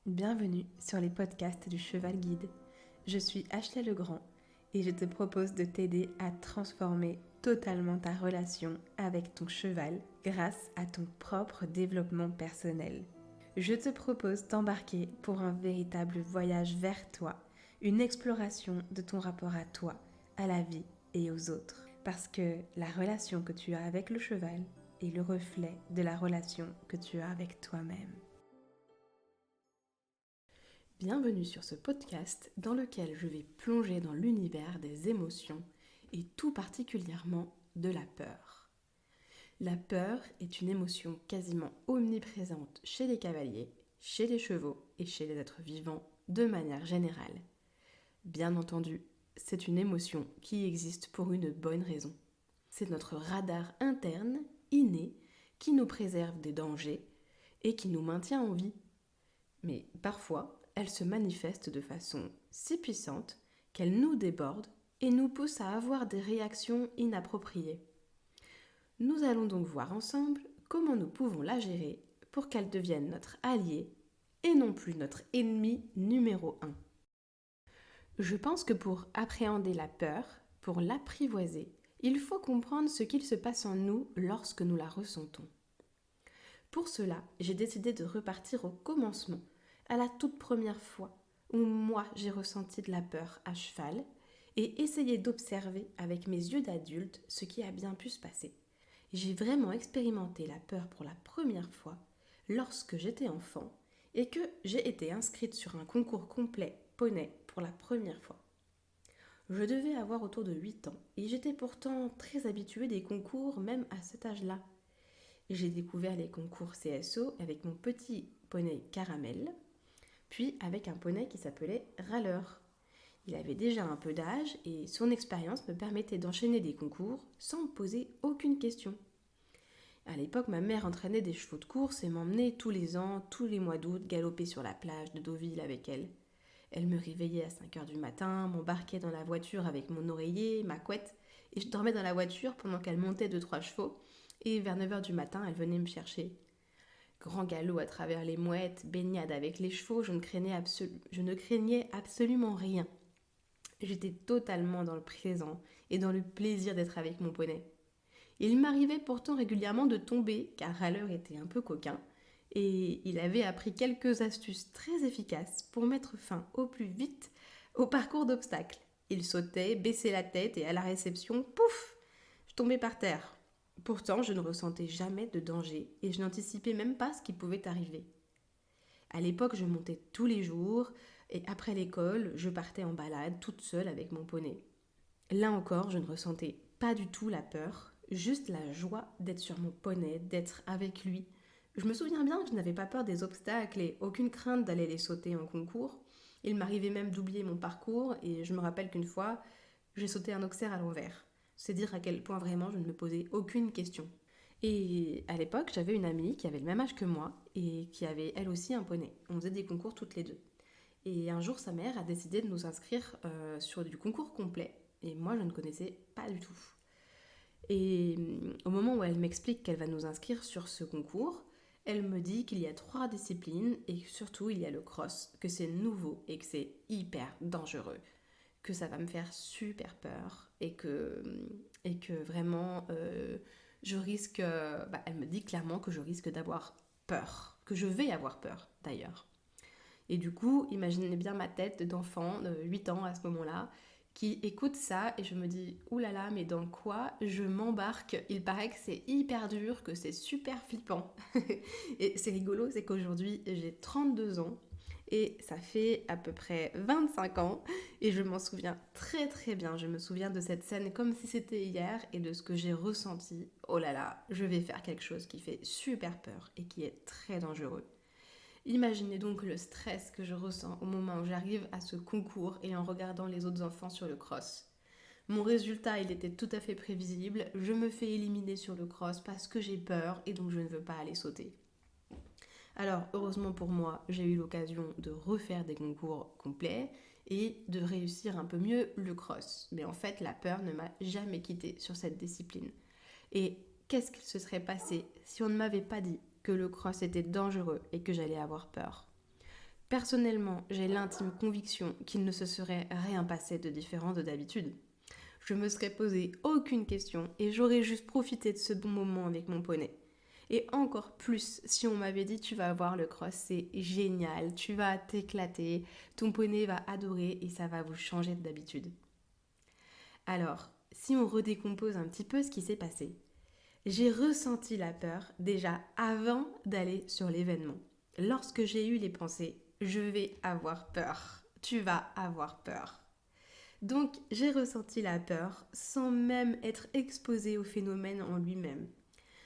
Bienvenue sur les podcasts du Cheval Guide. Je suis Ashley Legrand et je te propose de t'aider à transformer totalement ta relation avec ton cheval grâce à ton propre développement personnel. Je te propose d'embarquer pour un véritable voyage vers toi, une exploration de ton rapport à toi, à la vie et aux autres. Parce que la relation que tu as avec le cheval est le reflet de la relation que tu as avec toi-même. Bienvenue sur ce podcast dans lequel je vais plonger dans l'univers des émotions et tout particulièrement de la peur. La peur est une émotion quasiment omniprésente chez les cavaliers, chez les chevaux et chez les êtres vivants de manière générale. Bien entendu, c'est une émotion qui existe pour une bonne raison. C'est notre radar interne, inné, qui nous préserve des dangers et qui nous maintient en vie. Mais parfois, elle se manifeste de façon si puissante qu'elle nous déborde et nous pousse à avoir des réactions inappropriées. Nous allons donc voir ensemble comment nous pouvons la gérer pour qu'elle devienne notre allié et non plus notre ennemi numéro 1. Je pense que pour appréhender la peur, pour l'apprivoiser, il faut comprendre ce qu'il se passe en nous lorsque nous la ressentons. Pour cela, j'ai décidé de repartir au commencement, à la toute première fois où moi j'ai ressenti de la peur à cheval et essayé d'observer avec mes yeux d'adulte ce qui a bien pu se passer. J'ai vraiment expérimenté la peur pour la première fois lorsque j'étais enfant et que j'ai été inscrite sur un concours complet poney pour la première fois. Je devais avoir autour de 8 ans et j'étais pourtant très habituée des concours même à cet âge-là. J'ai découvert les concours CSO avec mon petit poney Caramel, puis avec un poney qui s'appelait Râleur. Il avait déjà un peu d'âge et son expérience me permettait d'enchaîner des concours sans me poser aucune question. À l'époque, ma mère entraînait des chevaux de course et m'emmenait tous les ans, tous les mois d'août, galoper sur la plage de Deauville avec elle. Elle me réveillait à 5 heures du matin, m'embarquait dans la voiture avec mon oreiller, ma couette, et je dormais dans la voiture pendant qu'elle montait 2-3 chevaux, et vers 9 heures du matin, elle venait me chercher. Grand galop à travers les mouettes, baignade avec les chevaux, je ne craignais absolument rien. J'étais totalement dans le présent et dans le plaisir d'être avec mon poney. Il m'arrivait pourtant régulièrement de tomber, car Râleur était un peu coquin, et il avait appris quelques astuces très efficaces pour mettre fin au plus vite au parcours d'obstacles. Il sautait, baissait la tête et à la réception, pouf, je tombais par terre. Pourtant, je ne ressentais jamais de danger et je n'anticipais même pas ce qui pouvait arriver. À l'époque, je montais tous les jours et après l'école, je partais en balade toute seule avec mon poney. Là encore, je ne ressentais pas du tout la peur, juste la joie d'être sur mon poney, d'être avec lui. Je me souviens bien que je n'avais pas peur des obstacles et aucune crainte d'aller les sauter en concours. Il m'arrivait même d'oublier mon parcours et je me rappelle qu'une fois, j'ai sauté un auxerre à l'envers. C'est dire à quel point vraiment je ne me posais aucune question. Et à l'époque, j'avais une amie qui avait le même âge que moi et qui avait elle aussi un poney. On faisait des concours toutes les deux. Et un jour, sa mère a décidé de nous inscrire sur du concours complet. Et moi, je ne connaissais pas du tout. Et au moment où elle m'explique qu'elle va nous inscrire sur ce concours, elle me dit qu'il y a 3 disciplines et surtout il y a le cross, que c'est nouveau et que c'est hyper dangereux, que ça va me faire super peur et que vraiment je risque... elle me dit clairement que je risque d'avoir peur, que je vais avoir peur d'ailleurs. Et du coup, imaginez bien ma tête d'enfant de 8 ans à ce moment-là, qui écoute ça et je me dis « oulala, mais dans quoi je m'embarque ?» Il paraît que c'est hyper dur, que c'est super flippant. Et c'est rigolo, c'est qu'aujourd'hui, j'ai 32 ans et ça fait à peu près 25 ans et je m'en souviens très très bien. Je me souviens de cette scène comme si c'était hier et de ce que j'ai ressenti. Oh là là, je vais faire quelque chose qui fait super peur et qui est très dangereux. Imaginez donc le stress que je ressens au moment où j'arrive à ce concours et en regardant les autres enfants sur le cross. Mon résultat, il était tout à fait prévisible. Je me fais éliminer sur le cross parce que j'ai peur et donc je ne veux pas aller sauter. Alors, heureusement pour moi, j'ai eu l'occasion de refaire des concours complets et de réussir un peu mieux le cross. Mais en fait, la peur ne m'a jamais quittée sur cette discipline. Et qu'est-ce qu'il se serait passé si on ne m'avait pas dit que le cross était dangereux et que j'allais avoir peur? Personnellement, j'ai l'intime conviction qu'il ne se serait rien passé de différent de d'habitude. Je me serais posé aucune question et j'aurais juste profité de ce bon moment avec mon poney. Et encore plus si on m'avait dit tu vas voir le cross, c'est génial, tu vas t'éclater, ton poney va adorer et ça va vous changer d'habitude. Alors, si on redécompose un petit peu ce qui s'est passé, j'ai ressenti la peur déjà avant d'aller sur l'événement. Lorsque j'ai eu les pensées, je vais avoir peur, tu vas avoir peur. Donc j'ai ressenti la peur sans même être exposée au phénomène en lui-même.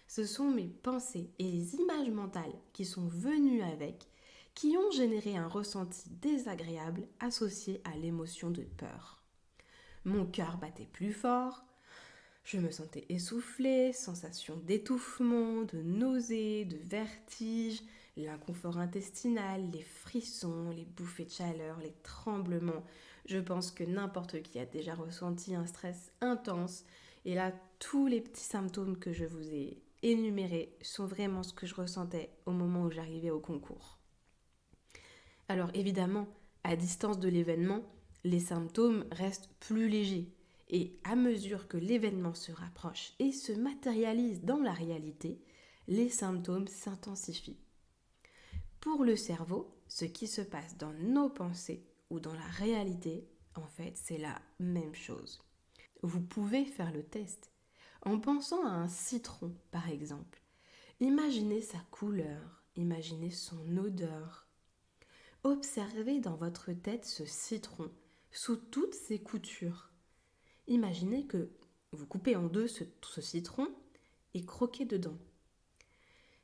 Ce sont mes pensées et les images mentales qui sont venues avec qui ont généré un ressenti désagréable associé à l'émotion de peur. Mon cœur battait plus fort, je me sentais essoufflée, sensation d'étouffement, de nausée, de vertige, l'inconfort intestinal, les frissons, les bouffées de chaleur, les tremblements. Je pense que n'importe qui a déjà ressenti un stress intense. Et là, tous les petits symptômes que je vous ai énumérés sont vraiment ce que je ressentais au moment où j'arrivais au concours. Alors évidemment, à distance de l'événement, les symptômes restent plus légers. Et à mesure que l'événement se rapproche et se matérialise dans la réalité, les symptômes s'intensifient. Pour le cerveau, ce qui se passe dans nos pensées ou dans la réalité, en fait, c'est la même chose. Vous pouvez faire le test. En pensant à un citron, par exemple, imaginez sa couleur, imaginez son odeur. Observez dans votre tête ce citron sous toutes ses coutures. Imaginez que vous coupez en deux ce citron et croquez dedans.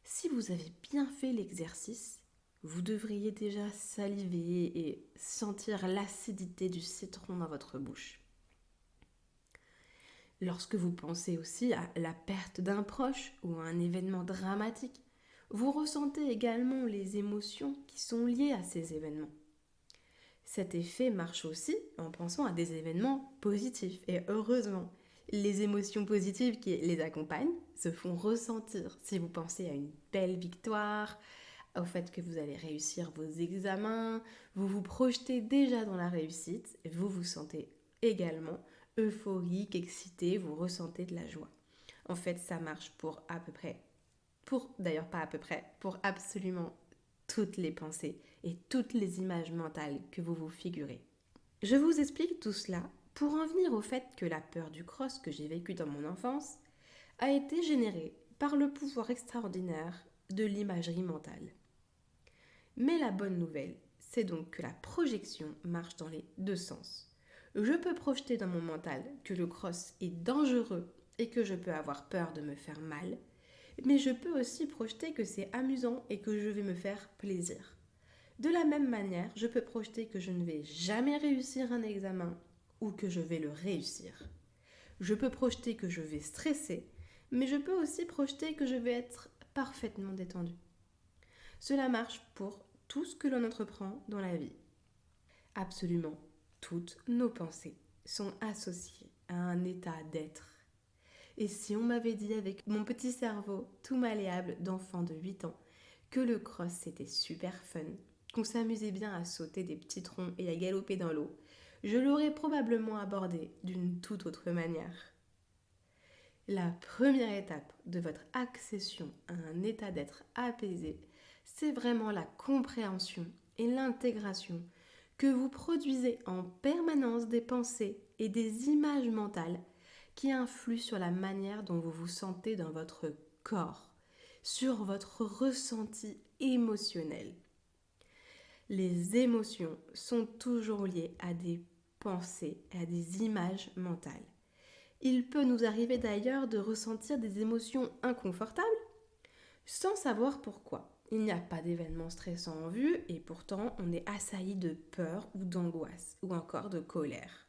Si vous avez bien fait l'exercice, vous devriez déjà saliver et sentir l'acidité du citron dans votre bouche. Lorsque vous pensez aussi à la perte d'un proche ou à un événement dramatique, vous ressentez également les émotions qui sont liées à ces événements. Cet effet marche aussi en pensant à des événements positifs et heureusement, les émotions positives qui les accompagnent se font ressentir si vous pensez à une belle victoire, au fait que vous allez réussir vos examens, vous vous projetez déjà dans la réussite et vous vous sentez également euphorique, excité, vous ressentez de la joie. En fait, ça marche pour à peu près, d'ailleurs pas à peu près, pour absolument toutes les pensées et toutes les images mentales que vous vous figurez. Je vous explique tout cela pour en venir au fait que la peur du cross que j'ai vécu dans mon enfance a été générée par le pouvoir extraordinaire de l'imagerie mentale. Mais la bonne nouvelle, c'est donc que la projection marche dans les deux sens. Je peux projeter dans mon mental que le cross est dangereux et que je peux avoir peur de me faire mal, mais je peux aussi projeter que c'est amusant et que je vais me faire plaisir. De la même manière, je peux projeter que je ne vais jamais réussir un examen ou que je vais le réussir. Je peux projeter que je vais stresser, mais je peux aussi projeter que je vais être parfaitement détendue. Cela marche pour tout ce que l'on entreprend dans la vie. Absolument toutes nos pensées sont associées à un état d'être. Et si on m'avait dit avec mon petit cerveau tout malléable d'enfant de 8 ans que le cross c'était super fun, qu'on s'amusait bien à sauter des petits troncs et à galoper dans l'eau, je l'aurais probablement abordé d'une toute autre manière. La première étape de votre accession à un état d'être apaisé, c'est vraiment la compréhension et l'intégration que vous produisez en permanence des pensées et des images mentales qui influent sur la manière dont vous vous sentez dans votre corps, sur votre ressenti émotionnel. Les émotions sont toujours liées à des pensées, à des images mentales. Il peut nous arriver d'ailleurs de ressentir des émotions inconfortables sans savoir pourquoi. Il n'y a pas d'événement stressant en vue et pourtant on est assailli de peur ou d'angoisse ou encore de colère.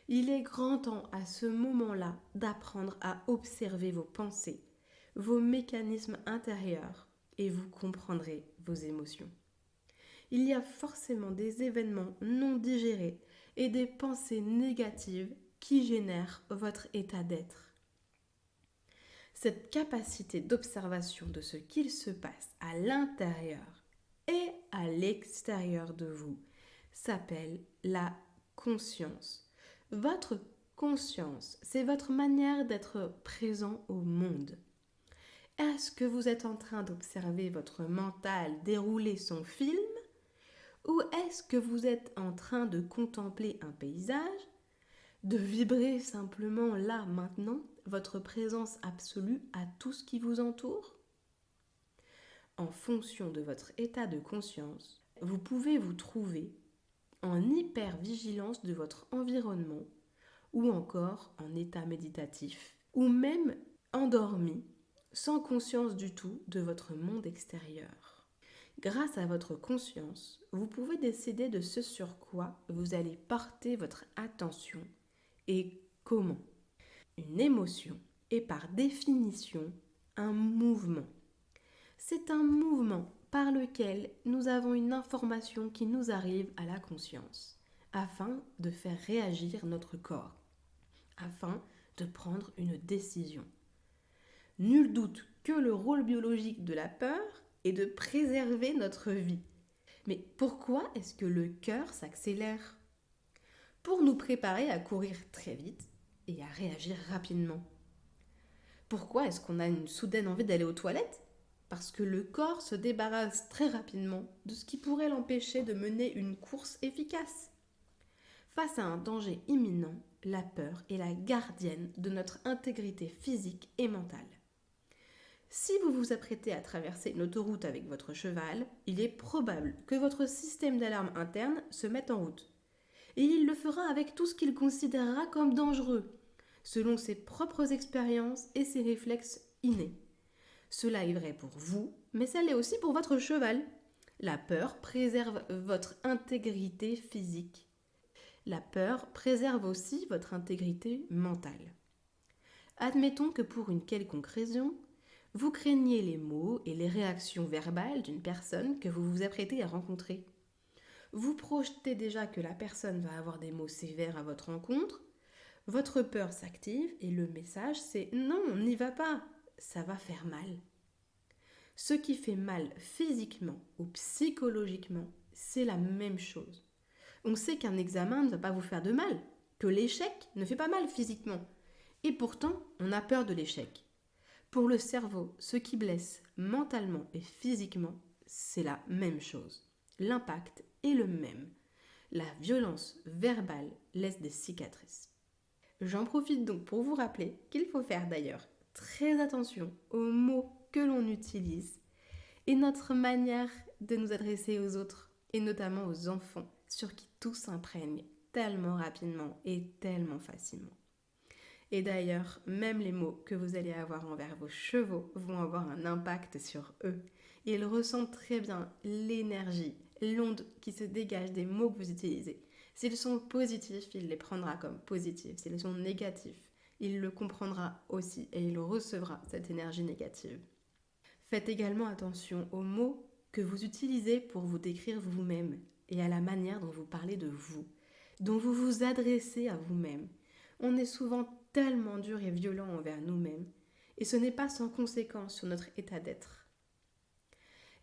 Il est grand temps à ce moment-là d'apprendre à observer vos pensées, vos mécanismes intérieurs et vous comprendrez vos émotions. Il y a forcément des événements non digérés et des pensées négatives qui génèrent votre état d'être. Cette capacité d'observation de ce qu'il se passe à l'intérieur et à l'extérieur de vous s'appelle la conscience. Votre conscience, c'est votre manière d'être présent au monde. Est-ce que vous êtes en train d'observer votre mental dérouler son film ou est-ce que vous êtes en train de contempler un paysage, de vibrer simplement là, maintenant, votre présence absolue à tout ce qui vous entoure? En fonction de votre état de conscience, vous pouvez vous trouver en hyper-vigilance de votre environnement ou encore en état méditatif ou même endormi sans conscience du tout de votre monde extérieur. Grâce à votre conscience, vous pouvez décider de ce sur quoi vous allez porter votre attention et comment. Une émotion est par définition un mouvement. C'est un mouvement par lequel nous avons une information qui nous arrive à la conscience, afin de faire réagir notre corps, afin de prendre une décision. Nul doute que le rôle biologique de la peur est de préserver notre vie. Mais pourquoi est-ce que le cœur s'accélère? Pour nous préparer à courir très vite et à réagir rapidement. Pourquoi est-ce qu'on a une soudaine envie d'aller aux toilettes? Parce que le corps se débarrasse très rapidement de ce qui pourrait l'empêcher de mener une course efficace. Face à un danger imminent, la peur est la gardienne de notre intégrité physique et mentale. Si vous vous apprêtez à traverser une autoroute avec votre cheval, il est probable que votre système d'alarme interne se mette en route. Et il le fera avec tout ce qu'il considérera comme dangereux, selon ses propres expériences et ses réflexes innés. Cela est vrai pour vous, mais ça l'est aussi pour votre cheval. La peur préserve votre intégrité physique. La peur préserve aussi votre intégrité mentale. Admettons que pour une quelconque raison, vous craignez les mots et les réactions verbales d'une personne que vous vous apprêtez à rencontrer. Vous projetez déjà que la personne va avoir des mots sévères à votre rencontre, votre peur s'active et le message c'est « non, on n'y va pas, ça va faire mal ». Ce qui fait mal physiquement ou psychologiquement, c'est la même chose. On sait qu'un examen ne va pas vous faire de mal, que l'échec ne fait pas mal physiquement. Et pourtant, on a peur de l'échec. Pour le cerveau, ce qui blesse mentalement et physiquement, c'est la même chose. L'impact est le même. La violence verbale laisse des cicatrices. J'en profite donc pour vous rappeler qu'il faut faire d'ailleurs très attention aux mots que l'on utilise et notre manière de nous adresser aux autres et notamment aux enfants sur qui tout s'imprègne tellement rapidement et tellement facilement. Et d'ailleurs, même les mots que vous allez avoir envers vos chevaux vont avoir un impact sur eux. Ils ressentent très bien l'énergie, l'onde qui se dégage des mots que vous utilisez. S'ils sont positifs, il les prendra comme positifs. S'ils sont négatifs, il le comprendra aussi et il recevra cette énergie négative. Faites également attention aux mots que vous utilisez pour vous décrire vous-même et à la manière dont vous parlez de vous, dont vous vous adressez à vous-même. On est souvent tellement dur et violent envers nous-mêmes, et ce n'est pas sans conséquence sur notre état d'être.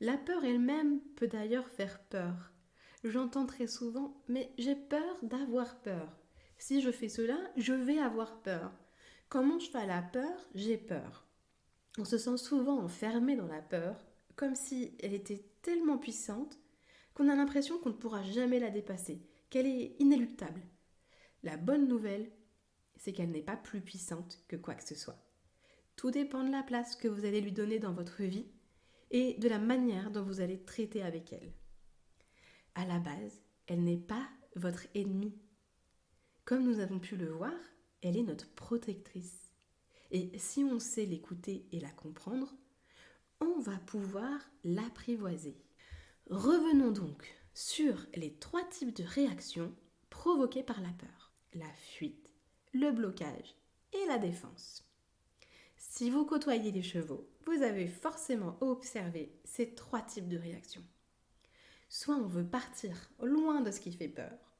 La peur elle-même peut d'ailleurs faire peur. J'entends très souvent « mais j'ai peur d'avoir peur. Si je fais cela, je vais avoir peur. Quand mon cheval a peur, j'ai peur. » On se sent souvent enfermé dans la peur, comme si elle était tellement puissante qu'on a l'impression qu'on ne pourra jamais la dépasser, qu'elle est inéluctable. La bonne nouvelle, c'est qu'elle n'est pas plus puissante que quoi que ce soit. Tout dépend de la place que vous allez lui donner dans votre vie et de la manière dont vous allez traiter avec elle. À la base, elle n'est pas votre ennemie. Comme nous avons pu le voir, elle est notre protectrice. Et si on sait l'écouter et la comprendre, on va pouvoir l'apprivoiser. Revenons donc sur les 3 types de réactions provoquées par la peur. La fuite, le blocage et la défense. Si vous côtoyez les chevaux, vous avez forcément observé ces 3 types de réactions. Soit on veut partir loin de ce qui fait peur,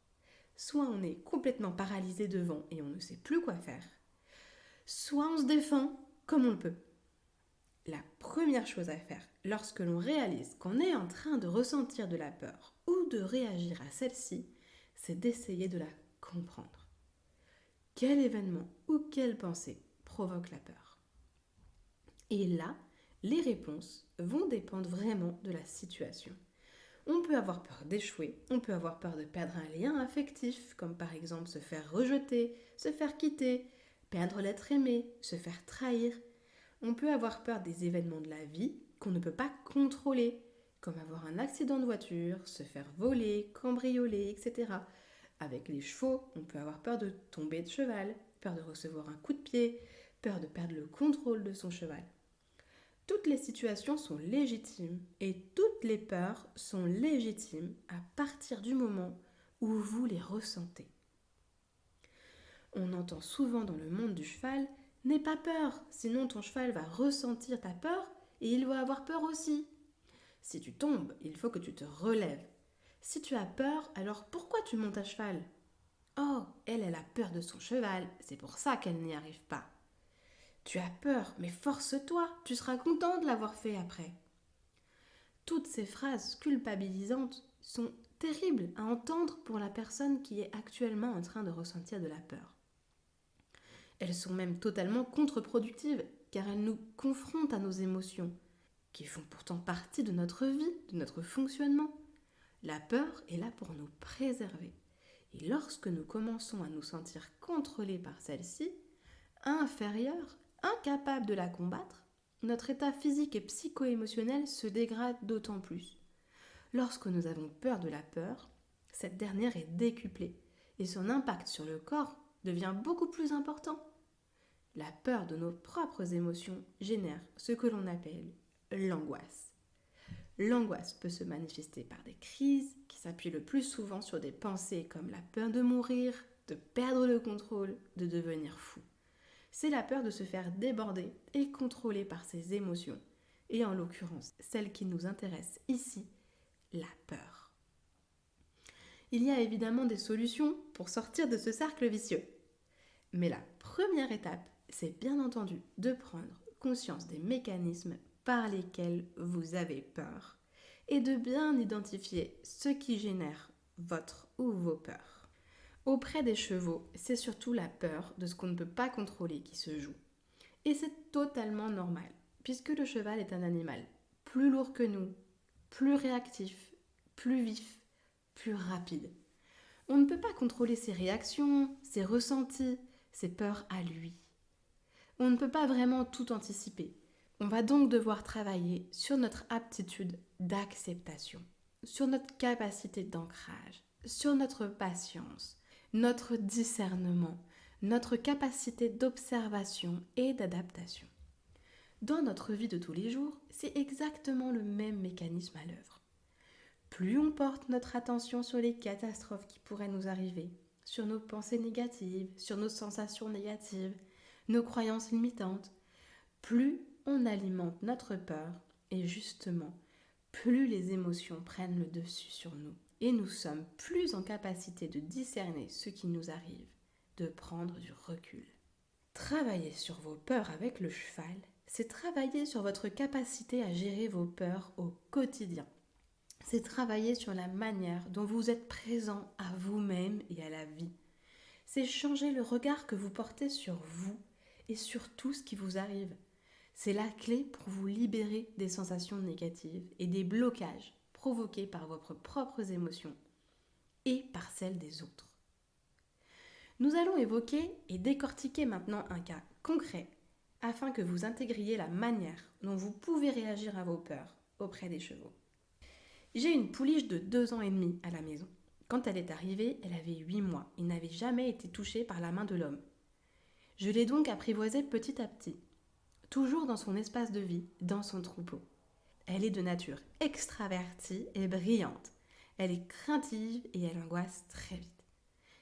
soit on est complètement paralysé devant et on ne sait plus quoi faire, soit on se défend comme on le peut. La première chose à faire lorsque l'on réalise qu'on est en train de ressentir de la peur ou de réagir à celle-ci, c'est d'essayer de la comprendre. Quel événement ou quelle pensée provoque la peur? Et là, les réponses vont dépendre vraiment de la situation. On peut avoir peur d'échouer, on peut avoir peur de perdre un lien affectif, comme par exemple se faire rejeter, se faire quitter, perdre l'être aimé, se faire trahir. On peut avoir peur des événements de la vie qu'on ne peut pas contrôler, comme avoir un accident de voiture, se faire voler, cambrioler, etc. Avec les chevaux, on peut avoir peur de tomber de cheval, peur de recevoir un coup de pied, peur de perdre le contrôle de son cheval. Toutes les situations sont légitimes et toutes les peurs sont légitimes à partir du moment où vous les ressentez. On entend souvent dans le monde du cheval « N'aie pas peur, sinon ton cheval va ressentir ta peur et il va avoir peur aussi. Si tu tombes, il faut que tu te relèves. Si tu as peur, alors pourquoi tu montes à cheval ? Oh, elle a peur de son cheval, c'est pour ça qu'elle n'y arrive pas. Tu as peur, mais force-toi, tu seras content de l'avoir fait après. » Toutes ces phrases culpabilisantes sont terribles à entendre pour la personne qui est actuellement en train de ressentir de la peur. Elles sont même totalement contre-productives car elles nous confrontent à nos émotions, qui font pourtant partie de notre vie, de notre fonctionnement. La peur est là pour nous préserver. Et lorsque nous commençons à nous sentir contrôlés par celle-ci, inférieurs, incapables de la combattre, notre état physique et psycho-émotionnel se dégrade d'autant plus. Lorsque nous avons peur de la peur, cette dernière est décuplée et son impact sur le corps devient beaucoup plus important. La peur de nos propres émotions génère ce que l'on appelle l'angoisse. L'angoisse peut se manifester par des crises qui s'appuient le plus souvent sur des pensées comme la peur de mourir, de perdre le contrôle, de devenir fou. C'est la peur de se faire déborder et contrôler par ses émotions, et en l'occurrence, celle qui nous intéresse ici, la peur. Il y a évidemment des solutions pour sortir de ce cercle vicieux. Mais la première étape, c'est bien entendu de prendre conscience des mécanismes par lesquels vous avez peur et de bien identifier ce qui génère votre ou vos peurs. Auprès des chevaux, c'est surtout la peur de ce qu'on ne peut pas contrôler qui se joue. Et c'est totalement normal, puisque le cheval est un animal plus lourd que nous, plus réactif, plus vif, plus rapide. On ne peut pas contrôler ses réactions, ses ressentis, ses peurs à lui. On ne peut pas vraiment tout anticiper. On va donc devoir travailler sur notre aptitude d'acceptation, sur notre capacité d'ancrage, sur notre patience, notre discernement, notre capacité d'observation et d'adaptation. Dans notre vie de tous les jours, c'est exactement le même mécanisme à l'œuvre. Plus on porte notre attention sur les catastrophes qui pourraient nous arriver, sur nos pensées négatives, sur nos sensations négatives, nos croyances limitantes, plus on alimente notre peur et justement, plus les émotions prennent le dessus sur nous et nous sommes plus en capacité de discerner ce qui nous arrive, de prendre du recul. Travailler sur vos peurs avec le cheval, c'est travailler sur votre capacité à gérer vos peurs au quotidien. C'est travailler sur la manière dont vous êtes présent à vous-même et à la vie. C'est changer le regard que vous portez sur vous et sur tout ce qui vous arrive. C'est la clé pour vous libérer des sensations négatives et des blocages provoqués par vos propres émotions et par celles des autres. Nous allons évoquer et décortiquer maintenant un cas concret afin que vous intégriez la manière dont vous pouvez réagir à vos peurs auprès des chevaux. J'ai une pouliche de 2 ans et demi à la maison. Quand elle est arrivée, elle avait 8 mois et n'avait jamais été touchée par la main de l'homme. Je l'ai donc apprivoisée petit à petit, toujours dans son espace de vie, dans son troupeau. Elle est de nature extravertie et brillante. Elle est craintive et elle angoisse très vite.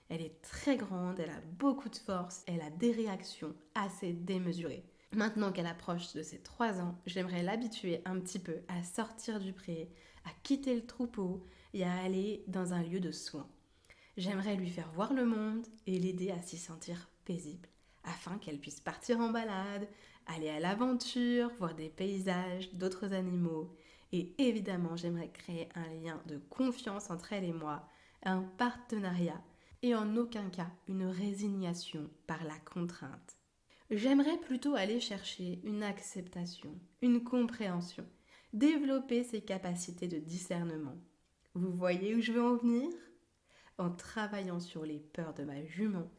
Elle est très grande, elle a beaucoup de force, elle a des réactions assez démesurées. Maintenant qu'elle approche de ses 3 ans, j'aimerais l'habituer un petit peu à sortir du pré, à quitter le troupeau et à aller dans un lieu de soins. J'aimerais lui faire voir le monde et l'aider à s'y sentir paisible, afin qu'elle puisse partir en balade, aller à l'aventure, voir des paysages, d'autres animaux. Et évidemment, j'aimerais créer un lien de confiance entre elle et moi, un partenariat, et en aucun cas une résignation par la contrainte. J'aimerais plutôt aller chercher une acceptation, une compréhension, développer ses capacités de discernement. Vous voyez où je veux en venir? En travaillant sur les peurs de ma jument,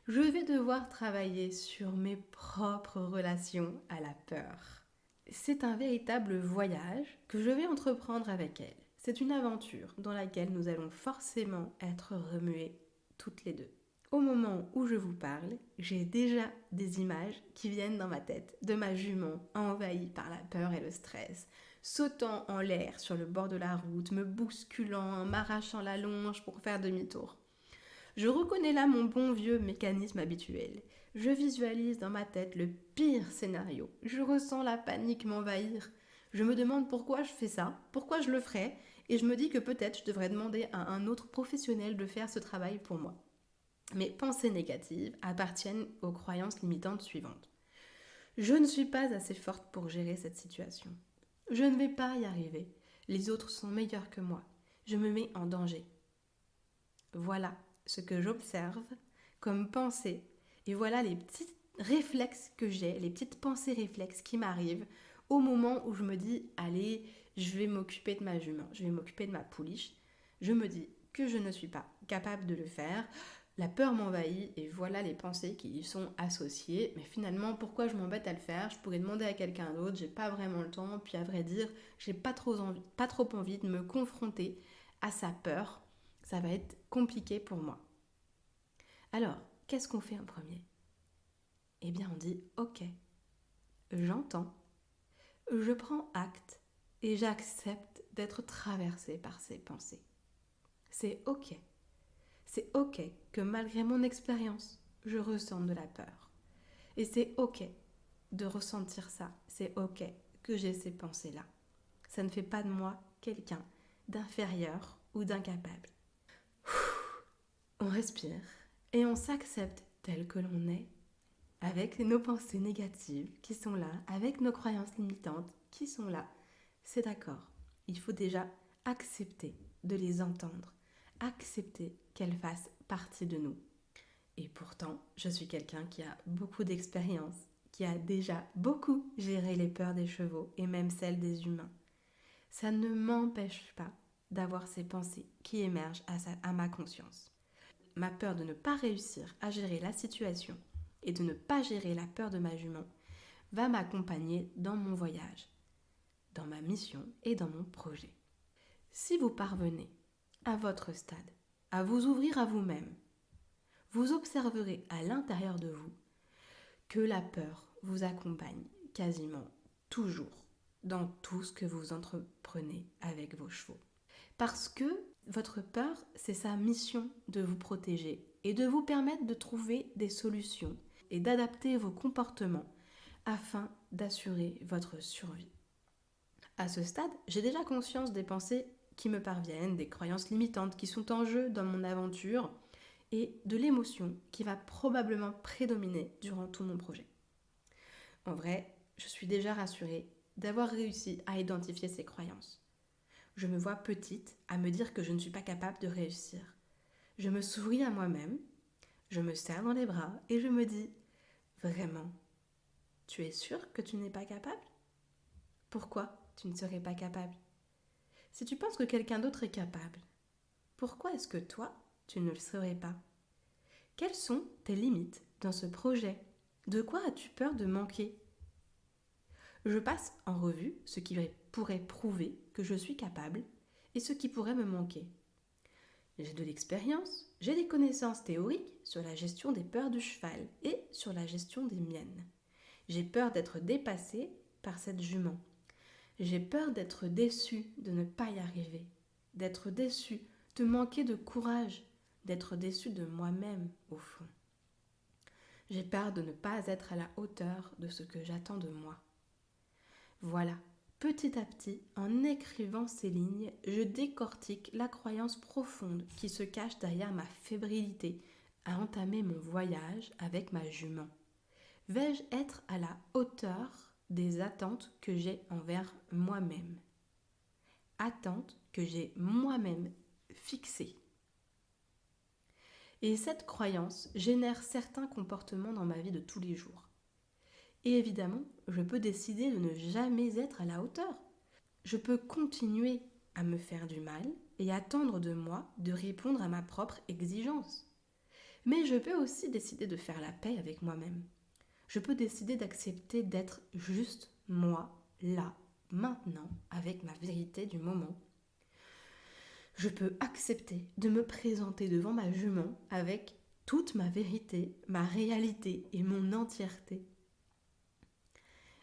je vais devoir travailler sur mes propres relations à la peur. C'est un véritable voyage que je vais entreprendre avec elle. C'est une aventure dans laquelle nous allons forcément être remués toutes les deux. Au moment où je vous parle, j'ai déjà des images qui viennent dans ma tête de ma jument envahie par la peur et le stress, sautant en l'air sur le bord de la route, me bousculant, m'arrachant la longe pour faire demi-tour. Je reconnais là mon bon vieux mécanisme habituel. Je visualise dans ma tête le pire scénario. Je ressens la panique m'envahir. Je me demande pourquoi je fais ça, pourquoi je le ferais, et je me dis que peut-être je devrais demander à un autre professionnel de faire ce travail pour moi. Mes pensées négatives appartiennent aux croyances limitantes suivantes. Je ne suis pas assez forte pour gérer cette situation. Je ne vais pas y arriver. Les autres sont meilleurs que moi. Je me mets en danger. Voilà ce que j'observe comme pensée. Et voilà les petits réflexes que j'ai, les petites pensées réflexes qui m'arrivent au moment où je me dis, allez, je vais m'occuper de ma jument, je vais m'occuper de ma pouliche. Je me dis que je ne suis pas capable de le faire. La peur m'envahit et voilà les pensées qui y sont associées. Mais finalement, pourquoi je m'embête à le faire? Je pourrais demander à quelqu'un d'autre, j'ai pas vraiment le temps. Puis à vrai dire, j'ai pas trop envie de me confronter à sa peur. Ça va être compliqué pour moi. Alors, qu'est-ce qu'on fait en premier? Eh bien, on dit ok, j'entends, je prends acte et j'accepte d'être traversée par ces pensées. C'est ok. C'est ok que malgré mon expérience, je ressente de la peur. Et c'est ok de ressentir ça. C'est ok que j'ai ces pensées-là. Ça ne fait pas de moi quelqu'un d'inférieur ou d'incapable. On respire et on s'accepte tel que l'on est, avec nos pensées négatives qui sont là, avec nos croyances limitantes qui sont là. C'est d'accord. Il faut déjà accepter de les entendre, accepter qu'elles fassent partie de nous. Et pourtant, je suis quelqu'un qui a beaucoup d'expérience, qui a déjà beaucoup géré les peurs des chevaux et même celles des humains. Ça ne m'empêche pas d'avoir ces pensées qui émergent à ma conscience. Ma peur de ne pas réussir à gérer la situation et de ne pas gérer la peur de ma jument va m'accompagner dans mon voyage, dans ma mission et dans mon projet. Si vous parvenez, à votre stade, à vous ouvrir à vous-même, vous observerez à l'intérieur de vous que la peur vous accompagne quasiment toujours dans tout ce que vous entreprenez avec vos chevaux. Parce que votre peur, c'est sa mission de vous protéger et de vous permettre de trouver des solutions et d'adapter vos comportements afin d'assurer votre survie. À ce stade, j'ai déjà conscience des pensées qui me parviennent, des croyances limitantes qui sont en jeu dans mon aventure et de l'émotion qui va probablement prédominer durant tout mon projet. En vrai, je suis déjà rassurée d'avoir réussi à identifier ces croyances. Je me vois petite à me dire que je ne suis pas capable de réussir. Je me souris à moi-même, je me serre dans les bras et je me dis « Vraiment, tu es sûre que tu n'es pas capable? Pourquoi tu ne serais pas capable? Si tu penses que quelqu'un d'autre est capable, pourquoi est-ce que toi, tu ne le serais pas? Quelles sont tes limites dans ce projet? De quoi as-tu peur de manquer? » Je passe en revue ce qui pourrait prouver que je suis capable et ce qui pourrait me manquer. J'ai de l'expérience, j'ai des connaissances théoriques sur la gestion des peurs du cheval et sur la gestion des miennes. J'ai peur d'être dépassée par cette jument. J'ai peur d'être déçue de ne pas y arriver, d'être déçue, de manquer de courage, d'être déçue de moi-même au fond. J'ai peur de ne pas être à la hauteur de ce que j'attends de moi. Voilà, petit à petit, en écrivant ces lignes, je décortique la croyance profonde qui se cache derrière ma fébrilité à entamer mon voyage avec ma jument. Vais-je être à la hauteur des attentes que j'ai envers moi-même? Attentes que j'ai moi-même fixées. Et cette croyance génère certains comportements dans ma vie de tous les jours. Et évidemment, je peux décider de ne jamais être à la hauteur. Je peux continuer à me faire du mal et attendre de moi de répondre à ma propre exigence. Mais je peux aussi décider de faire la paix avec moi-même. Je peux décider d'accepter d'être juste moi, là, maintenant, avec ma vérité du moment. Je peux accepter de me présenter devant ma jument avec toute ma vérité, ma réalité et mon entièreté.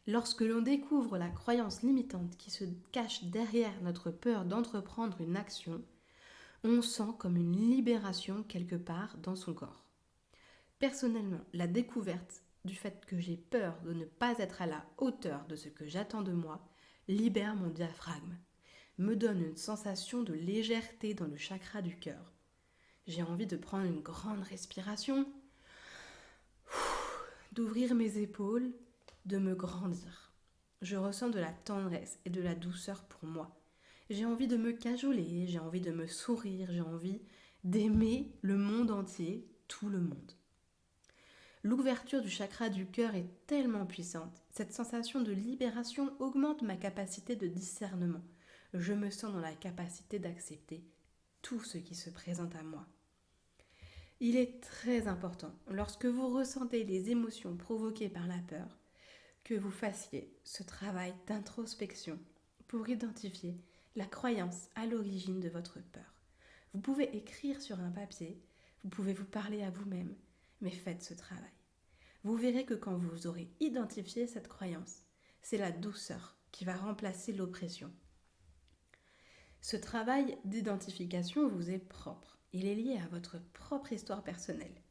Lorsque l'on découvre la croyance limitante qui se cache derrière notre peur d'entreprendre une action, on sent comme une libération quelque part dans son corps. Personnellement, la découverte du fait que j'ai peur de ne pas être à la hauteur de ce que j'attends de moi libère mon diaphragme, me donne une sensation de légèreté dans le chakra du cœur. J'ai envie de prendre une grande respiration, d'ouvrir mes épaules, de me grandir. Je ressens de la tendresse et de la douceur pour moi. J'ai envie de me cajoler, j'ai envie de me sourire, j'ai envie d'aimer le monde entier, tout le monde. L'ouverture du chakra du cœur est tellement puissante. Cette sensation de libération augmente ma capacité de discernement. Je me sens dans la capacité d'accepter tout ce qui se présente à moi. Il est très important, lorsque vous ressentez les émotions provoquées par la peur, que vous fassiez ce travail d'introspection pour identifier la croyance à l'origine de votre peur. Vous pouvez écrire sur un papier, vous pouvez vous parler à vous-même, mais faites ce travail. Vous verrez que quand vous aurez identifié cette croyance, c'est la douceur qui va remplacer l'oppression. Ce travail d'identification vous est propre. Il est lié à votre propre histoire personnelle.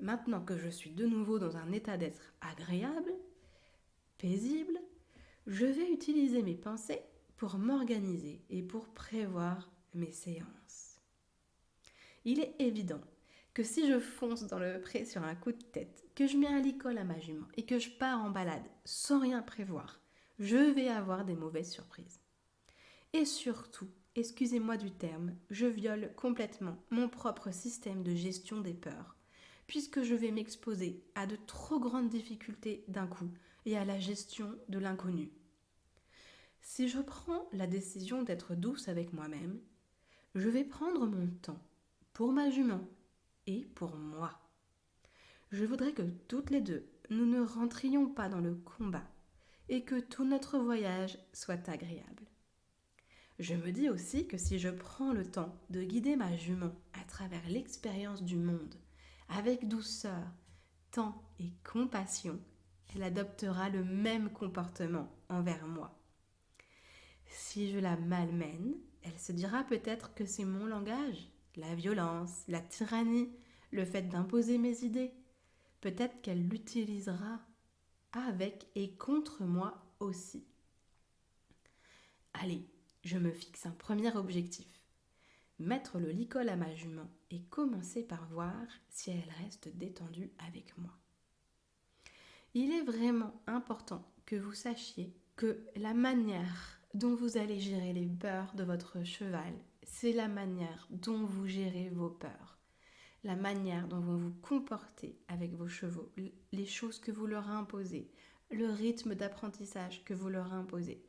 Maintenant que je suis de nouveau dans un état d'être agréable, paisible, je vais utiliser mes pensées pour m'organiser et pour prévoir mes séances. Il est évident que si je fonce dans le pré sur un coup de tête, que je mets un licol à ma jument et que je pars en balade sans rien prévoir, je vais avoir des mauvaises surprises. Et surtout, excusez-moi du terme, je viole complètement mon propre système de gestion des peurs, puisque je vais m'exposer à de trop grandes difficultés d'un coup et à la gestion de l'inconnu. Si je prends la décision d'être douce avec moi-même, je vais prendre mon temps pour ma jument et pour moi. Je voudrais que toutes les deux, nous ne rentrions pas dans le combat et que tout notre voyage soit agréable. Je me dis aussi que si je prends le temps de guider ma jument à travers l'expérience du monde, avec douceur, temps et compassion, elle adoptera le même comportement envers moi. Si je la malmène, elle se dira peut-être que c'est mon langage, la violence, la tyrannie, le fait d'imposer mes idées. Peut-être qu'elle l'utilisera avec et contre moi aussi. Allez, je me fixe un premier objectif. Mettre le licol à ma jument et commencer par voir si elle reste détendue avec moi. Il est vraiment important que vous sachiez que la manière dont vous allez gérer les peurs de votre cheval, c'est la manière dont vous gérez vos peurs. La manière dont vous vous comportez avec vos chevaux, les choses que vous leur imposez, le rythme d'apprentissage que vous leur imposez.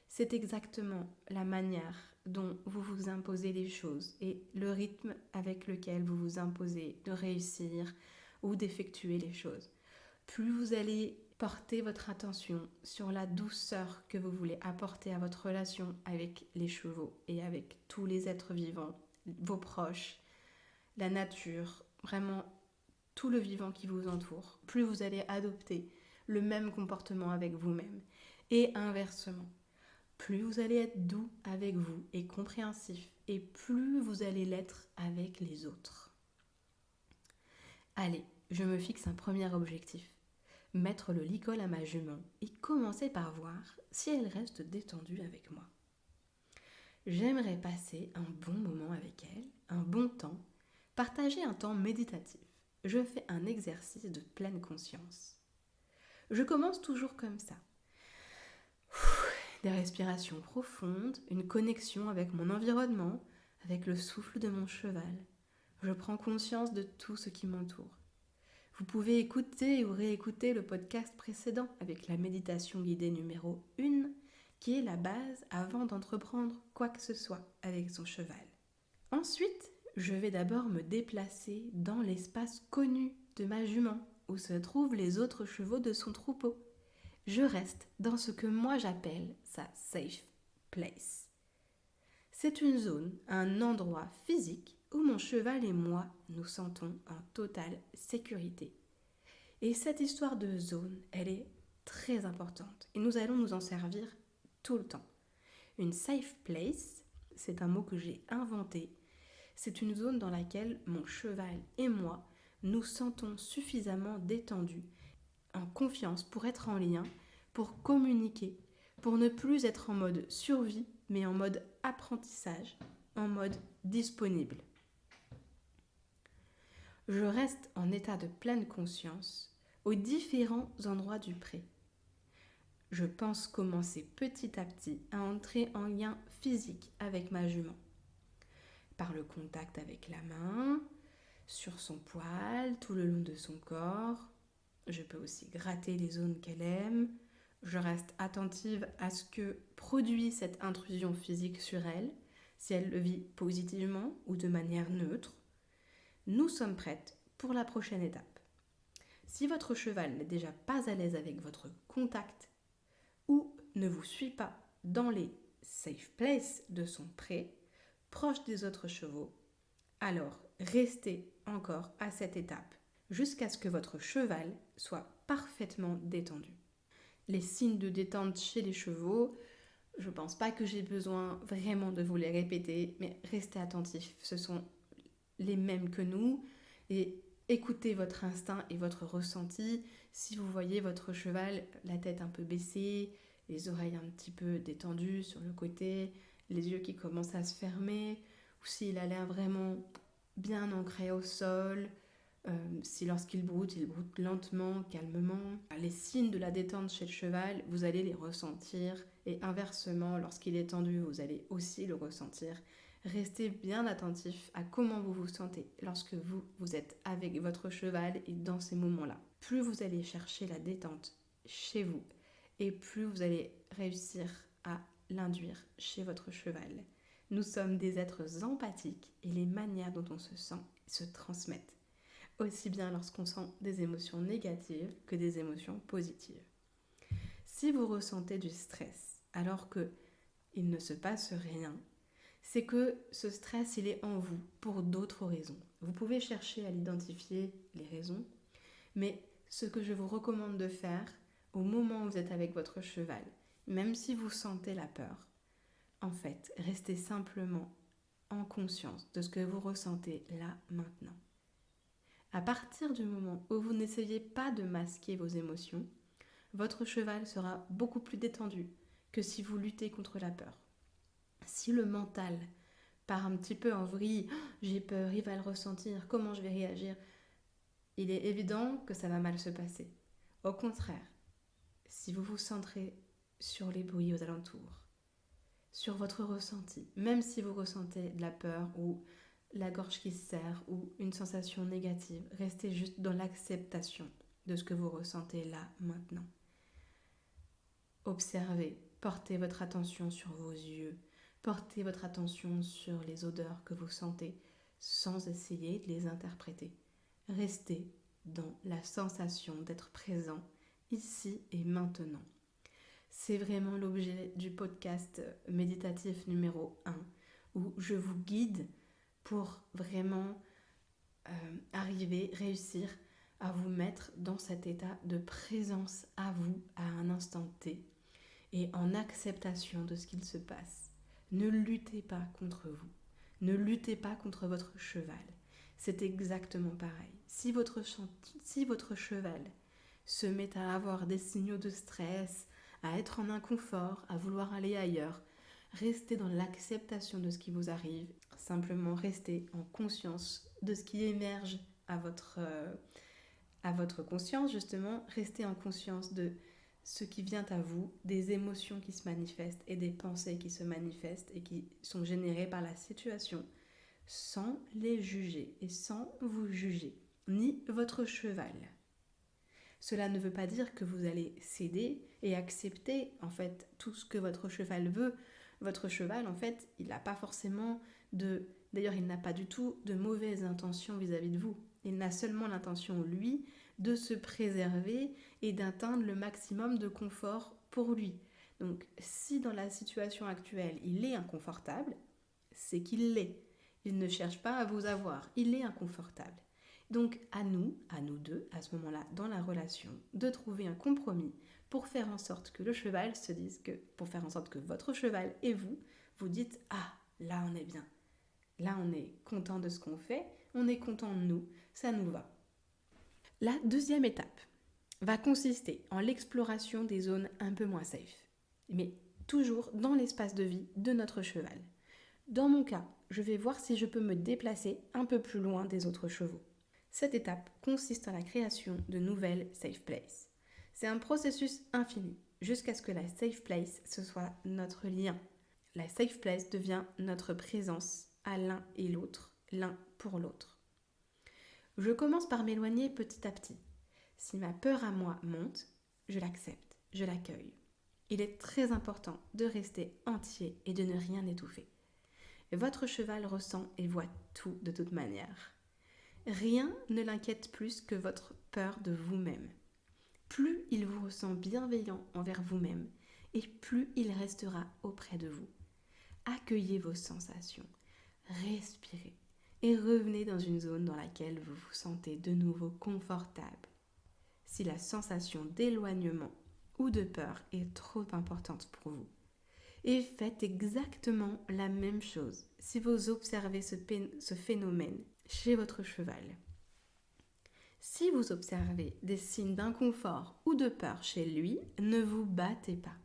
C'est exactement la manière dont vous vous imposez les choses et le rythme avec lequel vous vous imposez de réussir ou d'effectuer les choses. Plus vous allez porter votre attention sur la douceur que vous voulez apporter à votre relation avec les chevaux et avec tous les êtres vivants, vos proches, la nature, vraiment tout le vivant qui vous entoure, plus vous allez adopter le même comportement avec vous-même. Et inversement, plus vous allez être doux avec vous et compréhensif, et plus vous allez l'être avec les autres. Allez, je me fixe un premier objectif. Mettre le licol à ma jument et commencer par voir si elle reste détendue avec moi. J'aimerais passer un bon moment avec elle, un bon temps, partager un temps méditatif. Je fais un exercice de pleine conscience. Je commence toujours comme ça. Des respirations profondes, une connexion avec mon environnement, avec le souffle de mon cheval. Je prends conscience de tout ce qui m'entoure. Vous pouvez écouter ou réécouter le podcast précédent avec la méditation guidée numéro 1, qui est la base avant d'entreprendre quoi que ce soit avec son cheval. Ensuite, je vais d'abord me déplacer dans l'espace connu de ma jument, où se trouvent les autres chevaux de son troupeau. Je reste dans ce que moi j'appelle sa safe place. C'est une zone, un endroit physique où mon cheval et moi nous sentons en totale sécurité. Et cette histoire de zone, elle est très importante et nous allons nous en servir tout le temps. Une safe place, c'est un mot que j'ai inventé. C'est une zone dans laquelle mon cheval et moi nous sentons suffisamment détendus, en confiance pour être en lien, pour communiquer, pour ne plus être en mode survie, mais en mode apprentissage, en mode disponible. Je reste en état de pleine conscience aux différents endroits du pré. Je pense commencer petit à petit à entrer en lien physique avec ma jument. Par le contact avec la main, sur son poil, tout le long de son corps. Je peux aussi gratter les zones qu'elle aime. Je reste attentive à ce que produit cette intrusion physique sur elle, si elle le vit positivement ou de manière neutre. Nous sommes prêtes pour la prochaine étape. Si votre cheval n'est déjà pas à l'aise avec votre contact ou ne vous suit pas dans les safe places de son pré, proche des autres chevaux, alors restez encore à cette étape jusqu'à ce que votre cheval soit parfaitement détendu. Les signes de détente chez les chevaux, je ne pense pas que j'ai besoin vraiment de vous les répéter, mais restez attentifs, ce sont les mêmes que nous et écoutez votre instinct et votre ressenti. Si vous voyez votre cheval, la tête un peu baissée, les oreilles un petit peu détendues sur le côté, les yeux qui commencent à se fermer, ou s'il a l'air vraiment bien ancré au sol, si lorsqu'il broute, il broute lentement, calmement. Les signes de la détente chez le cheval, vous allez les ressentir et inversement, lorsqu'il est tendu, vous allez aussi le ressentir. Restez bien attentif à comment vous vous sentez lorsque vous êtes avec votre cheval et dans ces moments-là. Plus vous allez chercher la détente chez vous et plus vous allez réussir à l'induire chez votre cheval. Nous sommes des êtres empathiques et les manières dont on se sent se transmettent, aussi bien lorsqu'on sent des émotions négatives que des émotions positives. Si vous ressentez du stress alors qu'il ne se passe rien, c'est que ce stress, il est en vous pour d'autres raisons. Vous pouvez chercher à l'identifier, les raisons, mais ce que je vous recommande de faire au moment où vous êtes avec votre cheval, même si vous sentez la peur, en fait, restez simplement en conscience de ce que vous ressentez là, maintenant. À partir du moment où vous n'essayez pas de masquer vos émotions, votre cheval sera beaucoup plus détendu que si vous luttez contre la peur. Si le mental part un petit peu en vrille, j'ai peur, il va le ressentir, comment je vais réagir, il est évident que ça va mal se passer. Au contraire, si vous vous centrez sur les bruits aux alentours, sur votre ressenti, même si vous ressentez de la peur ou la gorge qui se serre ou une sensation négative, restez juste dans l'acceptation de ce que vous ressentez là, maintenant. Observez, portez votre attention sur vos yeux, portez votre attention sur les odeurs que vous sentez sans essayer de les interpréter. Restez dans la sensation d'être présent ici et maintenant. C'est vraiment l'objet du podcast méditatif numéro 1 où je vous guide pour vraiment réussir à vous mettre dans cet état de présence à vous à un instant T et en acceptation de ce qu'il se passe. Ne luttez pas contre vous, ne luttez pas contre votre cheval. C'est exactement pareil. Si votre cheval se met à avoir des signaux de stress, à être en inconfort, à vouloir aller ailleurs, restez dans l'acceptation de ce qui vous arrive. Simplement restez en conscience de ce qui émerge à votre conscience, justement, restez en conscience de ce qui vient à vous, des émotions qui se manifestent et des pensées qui se manifestent et qui sont générées par la situation, sans les juger et sans vous juger, ni votre cheval. Cela ne veut pas dire que vous allez céder et accepter en fait tout ce que votre cheval veut. Votre cheval, en fait, il n'a pas forcément d'ailleurs, il n'a pas du tout de mauvaises intentions vis-à-vis de vous. Il n'a seulement l'intention, lui, de se préserver et d'atteindre le maximum de confort pour lui. Donc, si dans la situation actuelle, il est inconfortable, c'est qu'il l'est. Il ne cherche pas à vous avoir, il est inconfortable. Donc, à nous deux, à ce moment-là, dans la relation, de trouver un compromis pour faire en sorte que le cheval se dise que, pour faire en sorte que votre cheval et vous dites « Ah, là on est bien, là on est content de ce qu'on fait, on est content de nous, ça nous va. » La deuxième étape va consister en l'exploration des zones un peu moins safe, mais toujours dans l'espace de vie de notre cheval. Dans mon cas, je vais voir si je peux me déplacer un peu plus loin des autres chevaux. Cette étape consiste en la création de nouvelles safe places. C'est un processus infini, jusqu'à ce que la safe place, ce soit notre lien. La safe place devient notre présence à l'un et l'autre, l'un pour l'autre. Je commence par m'éloigner petit à petit. Si ma peur à moi monte, je l'accepte, je l'accueille. Il est très important de rester entier et de ne rien étouffer. Votre cheval ressent et voit tout de toute manière. Rien ne l'inquiète plus que votre peur de vous-même. Plus il vous ressent bienveillant envers vous-même et plus il restera auprès de vous. Accueillez vos sensations, respirez et revenez dans une zone dans laquelle vous vous sentez de nouveau confortable. Si la sensation d'éloignement ou de peur est trop importante pour vous, et faites exactement la même chose si vous observez ce phénomène chez votre cheval. Si vous observez des signes d'inconfort ou de peur chez lui, ne vous battez pas.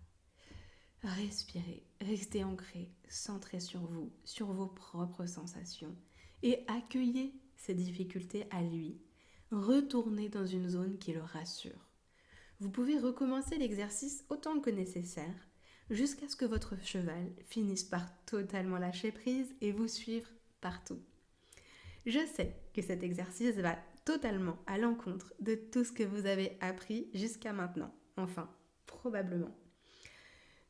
Respirez, restez ancré, centré sur vous, sur vos propres sensations et accueillez ces difficultés à lui. Retournez dans une zone qui le rassure. Vous pouvez recommencer l'exercice autant que nécessaire jusqu'à ce que votre cheval finisse par totalement lâcher prise et vous suivre partout. Je sais que cet exercice va totalement à l'encontre de tout ce que vous avez appris jusqu'à maintenant. Enfin, probablement.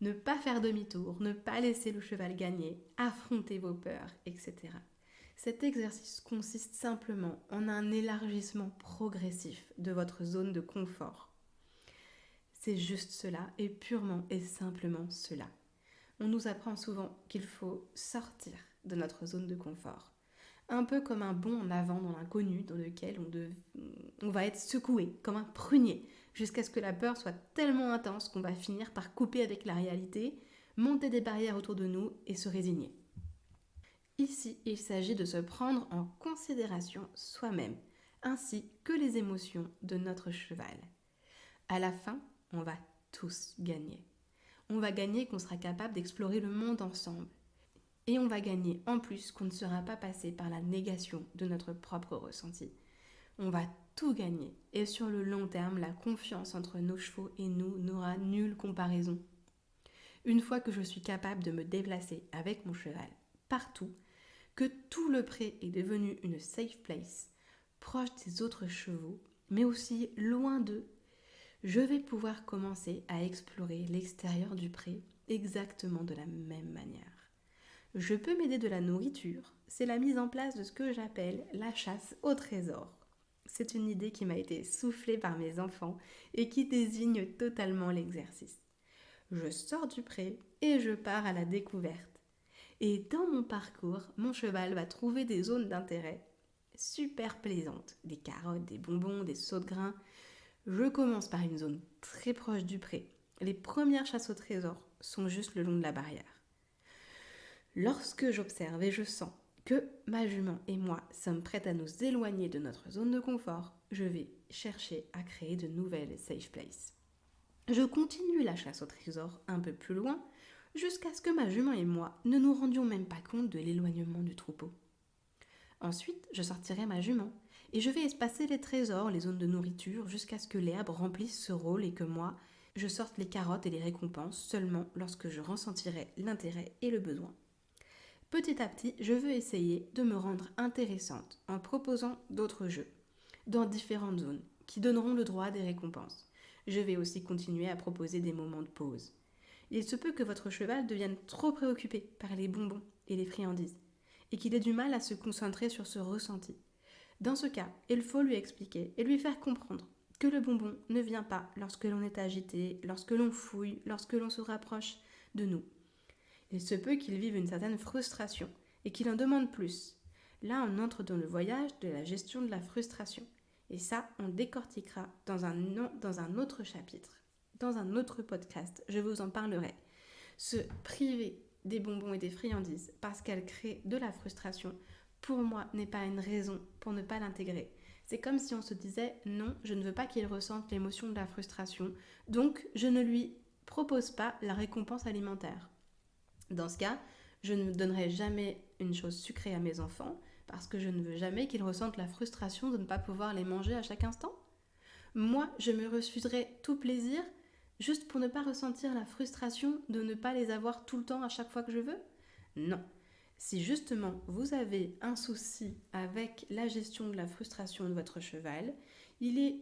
Ne pas faire demi-tour, ne pas laisser le cheval gagner, affronter vos peurs, etc. Cet exercice consiste simplement en un élargissement progressif de votre zone de confort. C'est juste cela et purement et simplement cela. On nous apprend souvent qu'il faut sortir de notre zone de confort. Un peu comme un bond en avant dans l'inconnu dans lequel on va être secoué comme un prunier jusqu'à ce que la peur soit tellement intense qu'on va finir par couper avec la réalité, monter des barrières autour de nous et se résigner. Ici, il s'agit de se prendre en considération soi-même, ainsi que les émotions de notre cheval. À la fin, on va tous gagner. On va gagner qu'on sera capable d'explorer le monde ensemble. Et on va gagner en plus qu'on ne sera pas passé par la négation de notre propre ressenti. On va tout gagner. Et sur le long terme, la confiance entre nos chevaux et nous n'aura nulle comparaison. Une fois que je suis capable de me déplacer avec mon cheval partout, que tout le pré est devenu une safe place, proche des autres chevaux, mais aussi loin d'eux, je vais pouvoir commencer à explorer l'extérieur du pré exactement de la même manière. Je peux m'aider de la nourriture, c'est la mise en place de ce que j'appelle la chasse au trésor. C'est une idée qui m'a été soufflée par mes enfants et qui désigne totalement l'exercice. Je sors du pré et je pars à la découverte. Et dans mon parcours, mon cheval va trouver des zones d'intérêt super plaisantes, des carottes, des bonbons, des sauts de grains. Je commence par une zone très proche du pré. Les premières chasses au trésor sont juste le long de la barrière. Lorsque j'observe et je sens que ma jument et moi sommes prêtes à nous éloigner de notre zone de confort, je vais chercher à créer de nouvelles safe places. Je continue la chasse au trésor un peu plus loin, jusqu'à ce que ma jument et moi ne nous rendions même pas compte de l'éloignement du troupeau. Ensuite, je sortirai ma jument Et je vais espacer les trésors, les zones de nourriture, jusqu'à ce que l'herbe remplisse ce rôle et que moi, je sorte les carottes et les récompenses seulement lorsque je ressentirai l'intérêt et le besoin. Petit à petit, je veux essayer de me rendre intéressante en proposant d'autres jeux, dans différentes zones, qui donneront le droit à des récompenses. Je vais aussi continuer à proposer des moments de pause. Il se peut que votre cheval devienne trop préoccupé par les bonbons et les friandises, et qu'il ait du mal à se concentrer sur ce ressenti. Dans ce cas, il faut lui expliquer et lui faire comprendre que le bonbon ne vient pas lorsque l'on est agité, lorsque l'on fouille, lorsque l'on se rapproche de nous. Il se peut qu'il vive une certaine frustration et qu'il en demande plus. Là, on entre dans le voyage de la gestion de la frustration. Et ça, on décortiquera dans un autre chapitre, dans un autre podcast, je vous en parlerai. Se priver des bonbons et des friandises parce qu'elles créent de la frustration, pour moi, n'est pas une raison pour ne pas l'intégrer. C'est comme si on se disait « Non, je ne veux pas qu'il ressente l'émotion de la frustration, donc je ne lui propose pas la récompense alimentaire. » Dans ce cas, je ne donnerai jamais une chose sucrée à mes enfants parce que je ne veux jamais qu'ils ressentent la frustration de ne pas pouvoir les manger à chaque instant. Moi, je me refuserai tout plaisir juste pour ne pas ressentir la frustration de ne pas les avoir tout le temps à chaque fois que je veux. Non. Si justement vous avez un souci avec la gestion de la frustration de votre cheval, il est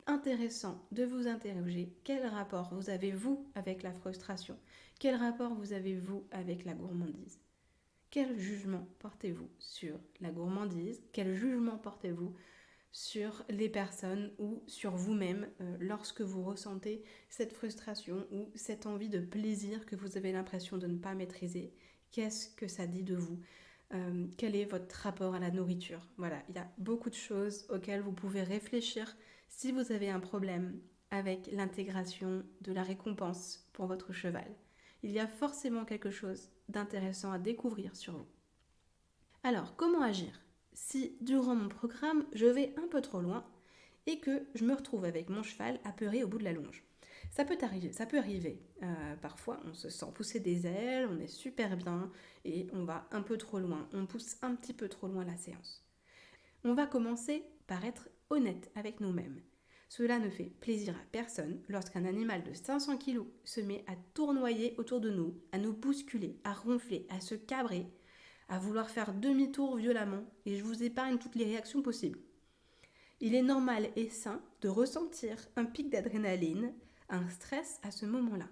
intéressant de vous interroger quel rapport vous avez vous avec la frustration, quel rapport vous avez vous avec la gourmandise. Quel jugement portez-vous sur la gourmandise? Quel jugement portez-vous sur les personnes ou sur vous-même lorsque vous ressentez cette frustration ou cette envie de plaisir que vous avez l'impression de ne pas maîtriser? Qu'est-ce que ça dit de vous? Quel est votre rapport à la nourriture? Voilà, il y a beaucoup de choses auxquelles vous pouvez réfléchir si vous avez un problème avec l'intégration de la récompense pour votre cheval. Il y a forcément quelque chose d'intéressant à découvrir sur vous. Alors, comment agir si durant mon programme, je vais un peu trop loin et que je me retrouve avec mon cheval apeuré au bout de la longe? Ça peut arriver. Parfois, on se sent pousser des ailes, on est super bien et on va un peu trop loin. On pousse un petit peu trop loin la séance. On va commencer par être honnête avec nous-mêmes. Cela ne fait plaisir à personne lorsqu'un animal de 500 kg se met à tournoyer autour de nous, à nous bousculer, à ronfler, à se cabrer, à vouloir faire demi-tour violemment, et je vous épargne toutes les réactions possibles. Il est normal et sain de ressentir un pic d'adrénaline, un stress à ce moment-là.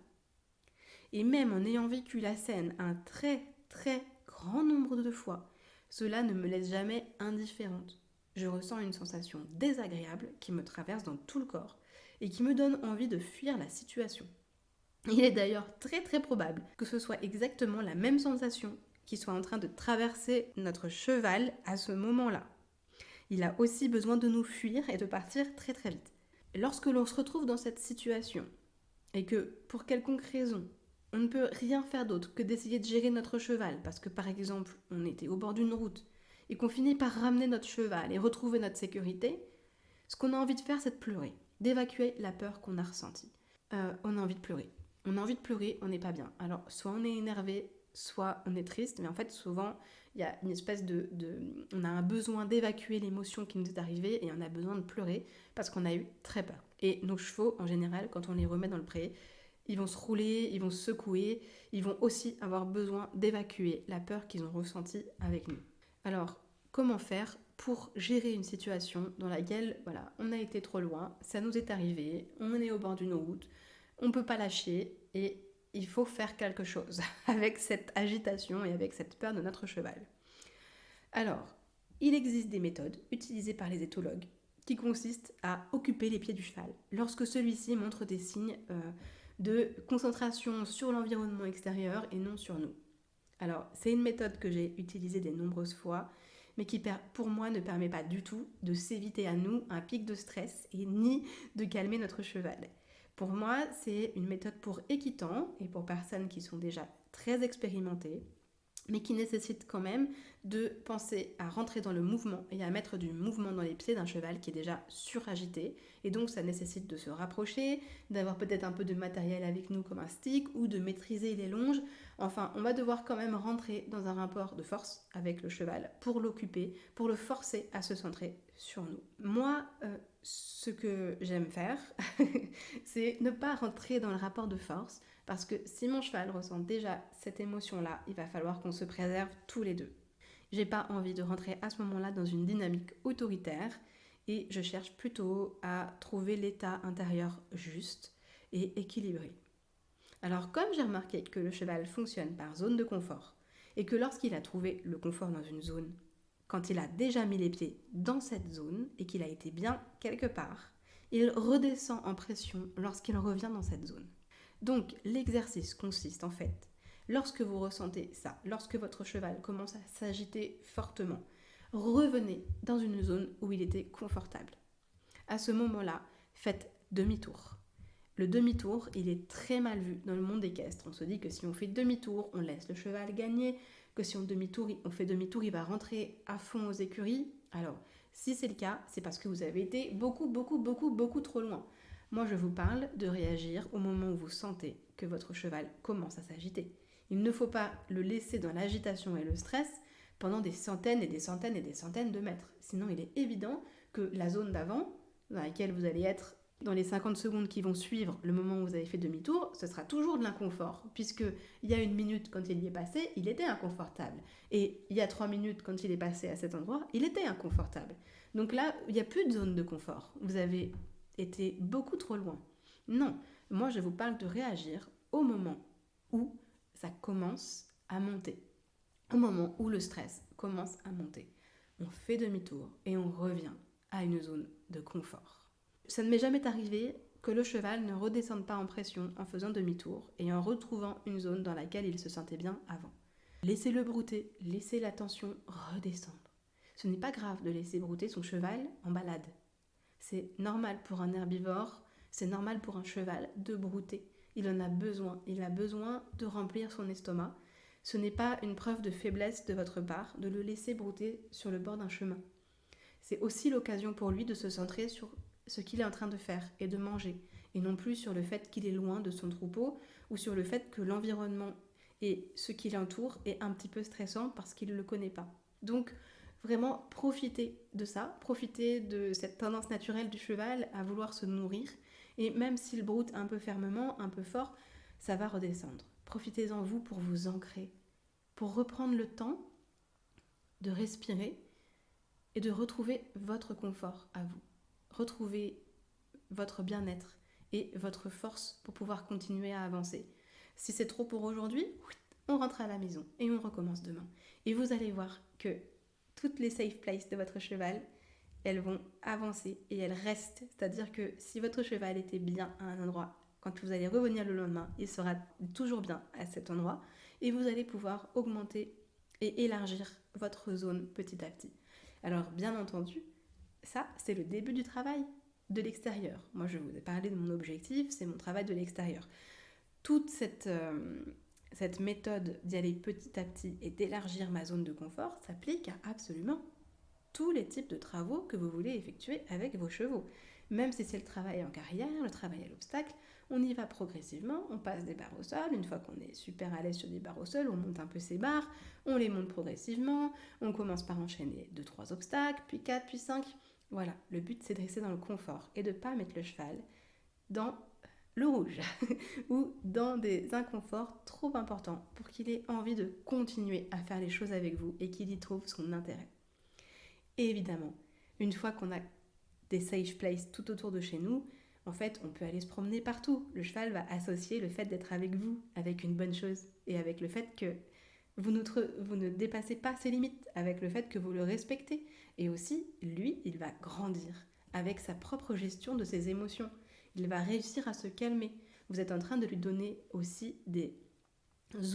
Et même en ayant vécu la scène un très très grand nombre de fois, cela ne me laisse jamais indifférente. Je ressens une sensation désagréable qui me traverse dans tout le corps et qui me donne envie de fuir la situation. Il est d'ailleurs très très probable que ce soit exactement la même sensation qui soit en train de traverser notre cheval à ce moment-là. Il a aussi besoin de nous fuir et de partir très très vite. Lorsque l'on se retrouve dans cette situation et que pour quelconque raison, on ne peut rien faire d'autre que d'essayer de gérer notre cheval parce que par exemple on était au bord d'une route et qu'on finit par ramener notre cheval et retrouver notre sécurité, ce qu'on a envie de faire c'est de pleurer, d'évacuer la peur qu'on a ressentie. On a envie de pleurer. On n'est pas bien. Alors soit on est énervé, soit on est triste, mais en fait souvent il y a une espèce on a un besoin d'évacuer l'émotion qui nous est arrivée et on a besoin de pleurer parce qu'on a eu très peur. Et nos chevaux en général, quand on les remet dans le pré, ils vont se rouler, ils vont se secouer, ils vont aussi avoir besoin d'évacuer la peur qu'ils ont ressentie avec nous. Alors, comment faire pour gérer une situation dans laquelle, voilà, on a été trop loin, ça nous est arrivé, on est au bord d'une route, on ne peut pas lâcher et il faut faire quelque chose avec cette agitation et avec cette peur de notre cheval. Alors, il existe des méthodes utilisées par les éthologues qui consistent à occuper les pieds du cheval lorsque celui-ci montre des signes de concentration sur l'environnement extérieur et non sur nous. Alors, c'est une méthode que j'ai utilisée de nombreuses fois, mais qui pour moi ne permet pas du tout de s'éviter à nous un pic de stress et ni de calmer notre cheval. Pour moi, c'est une méthode pour équitants et pour personnes qui sont déjà très expérimentées mais qui nécessite quand même de penser à rentrer dans le mouvement et à mettre du mouvement dans les pieds d'un cheval qui est déjà suragité. Et donc ça nécessite de se rapprocher, d'avoir peut-être un peu de matériel avec nous comme un stick ou de maîtriser les longes. Enfin, on va devoir quand même rentrer dans un rapport de force avec le cheval pour l'occuper, pour le forcer à se centrer sur nous. Moi, ce que j'aime faire, c'est ne pas rentrer dans le rapport de force, parce que si mon cheval ressent déjà cette émotion-là, il va falloir qu'on se préserve tous les deux. J'ai pas envie de rentrer à ce moment-là dans une dynamique autoritaire et je cherche plutôt à trouver l'état intérieur juste et équilibré. Alors comme j'ai remarqué que le cheval fonctionne par zone de confort et que lorsqu'il a trouvé le confort dans une zone, quand il a déjà mis les pieds dans cette zone et qu'il a été bien quelque part, il redescend en pression lorsqu'il revient dans cette zone. Donc l'exercice consiste en fait, lorsque vous ressentez ça, lorsque votre cheval commence à s'agiter fortement, revenez dans une zone où il était confortable. À ce moment-là, faites demi-tour. Le demi-tour, il est très mal vu dans le monde équestre. On se dit que si on fait demi-tour, on laisse le cheval gagner, que si on fait demi-tour, il va rentrer à fond aux écuries. Alors, si c'est le cas, c'est parce que vous avez été beaucoup trop loin. Moi, je vous parle de réagir au moment où vous sentez que votre cheval commence à s'agiter. Il ne faut pas le laisser dans l'agitation et le stress pendant des centaines et des centaines et des centaines de mètres. Sinon, il est évident que la zone d'avant, dans laquelle vous allez être dans les 50 secondes qui vont suivre le moment où vous avez fait demi-tour, ce sera toujours de l'inconfort, puisque il y a 1 minute quand il y est passé, il était inconfortable. Et il y a 3 minutes quand il est passé à cet endroit, il était inconfortable. Donc là, il n'y a plus de zone de confort. Vous avez été beaucoup trop loin. Non, moi je vous parle de réagir au moment où ça commence à monter. Au moment où le stress commence à monter. On fait demi-tour et on revient à une zone de confort. Ça ne m'est jamais arrivé que le cheval ne redescende pas en pression en faisant demi-tour et en retrouvant une zone dans laquelle il se sentait bien avant. Laissez-le brouter, laissez la tension redescendre. Ce n'est pas grave de laisser brouter son cheval en balade. C'est normal pour un herbivore, c'est normal pour un cheval de brouter. Il en a besoin, il a besoin de remplir son estomac. Ce n'est pas une preuve de faiblesse de votre part de le laisser brouter sur le bord d'un chemin. C'est aussi l'occasion pour lui de se centrer sur ce qu'il est en train de faire et de manger, et non plus sur le fait qu'il est loin de son troupeau ou sur le fait que l'environnement et ce qui l'entoure est un petit peu stressant parce qu'il ne le connaît pas. Donc vraiment profitez de ça, profitez de cette tendance naturelle du cheval à vouloir se nourrir, et même s'il broute un peu fermement, un peu fort, ça va redescendre. Profitez-en vous pour vous ancrer, pour reprendre le temps de respirer et de retrouver votre confort à vous. Retrouver votre bien-être et votre force pour pouvoir continuer à avancer. Si c'est trop pour aujourd'hui, on rentre à la maison et on recommence demain. Et vous allez voir que toutes les safe places de votre cheval, elles vont avancer et elles restent. C'est-à-dire que si votre cheval était bien à un endroit, quand vous allez revenir le lendemain, il sera toujours bien à cet endroit et vous allez pouvoir augmenter et élargir votre zone petit à petit. Alors bien entendu, ça c'est le début du travail de l'extérieur. Moi je vous ai parlé de mon objectif, c'est mon travail de l'extérieur. Toute cette méthode d'y aller petit à petit et d'élargir ma zone de confort s'applique à absolument tous les types de travaux que vous voulez effectuer avec vos chevaux. Même si c'est le travail en carrière, le travail à l'obstacle, on y va progressivement, on passe des barres au sol, une fois qu'on est super à l'aise sur des barres au sol, on monte un peu ces barres, on les monte progressivement, on commence par enchaîner 2-3 obstacles, puis 4, puis 5. Voilà, le but c'est de rester dans le confort et de ne pas mettre le cheval dans le rouge ou dans des inconforts trop importants pour qu'il ait envie de continuer à faire les choses avec vous et qu'il y trouve son intérêt. Et évidemment, une fois qu'on a des safe places tout autour de chez nous, en fait, on peut aller se promener partout. Le cheval va associer le fait d'être avec vous avec une bonne chose et avec le fait que vous ne dépassez pas ses limites, avec le fait que vous le respectez. Et aussi, lui, il va grandir avec sa propre gestion de ses émotions. Il va réussir à se calmer. Vous êtes en train de lui donner aussi des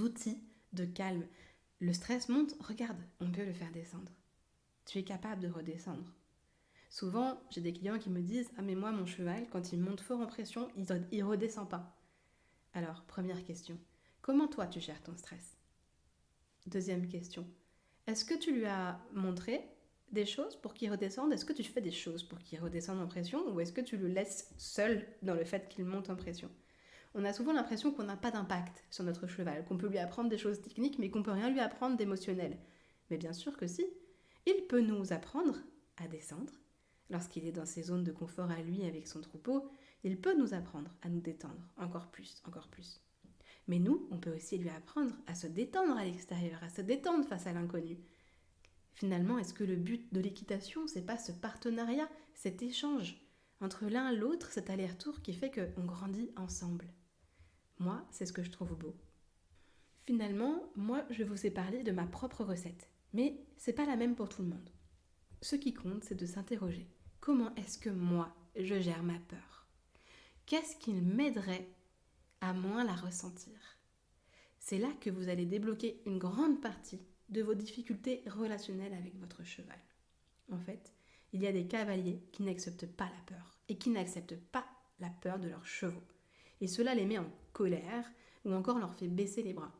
outils de calme. Le stress monte, regarde, on peut le faire descendre. Tu es capable de redescendre. Souvent, j'ai des clients qui me disent « Ah mais moi, mon cheval, quand il monte fort en pression, il redescend pas. » Alors, première question, comment toi tu gères ton stress ? Deuxième question. Est-ce que tu lui as montré des choses pour qu'il redescende? Est-ce que tu fais des choses pour qu'il redescende en pression ou est-ce que tu le laisses seul dans le fait qu'il monte en pression? On a souvent l'impression qu'on n'a pas d'impact sur notre cheval, qu'on peut lui apprendre des choses techniques mais qu'on peut rien lui apprendre d'émotionnel. Mais bien sûr que si. Il peut nous apprendre à descendre. Lorsqu'il est dans ses zones de confort à lui avec son troupeau, il peut nous apprendre à nous détendre encore plus, encore plus. Mais nous, on peut aussi lui apprendre à se détendre à l'extérieur, à se détendre face à l'inconnu. Finalement, est-ce que le but de l'équitation, c'est pas ce partenariat, cet échange entre l'un et l'autre, cet aller-retour qui fait qu'on grandit ensemble? Moi, c'est ce que je trouve beau. Finalement, moi, je vous ai parlé de ma propre recette, mais c'est pas la même pour tout le monde. Ce qui compte, c'est de s'interroger. Comment est-ce que moi, je gère ma peur? Qu'est-ce qui m'aiderait à moins la ressentir? C'est là que vous allez débloquer une grande partie de vos difficultés relationnelles avec votre cheval. En fait, il y a des cavaliers qui n'acceptent pas la peur et qui n'acceptent pas la peur de leurs chevaux. Et cela les met en colère ou encore leur fait baisser les bras.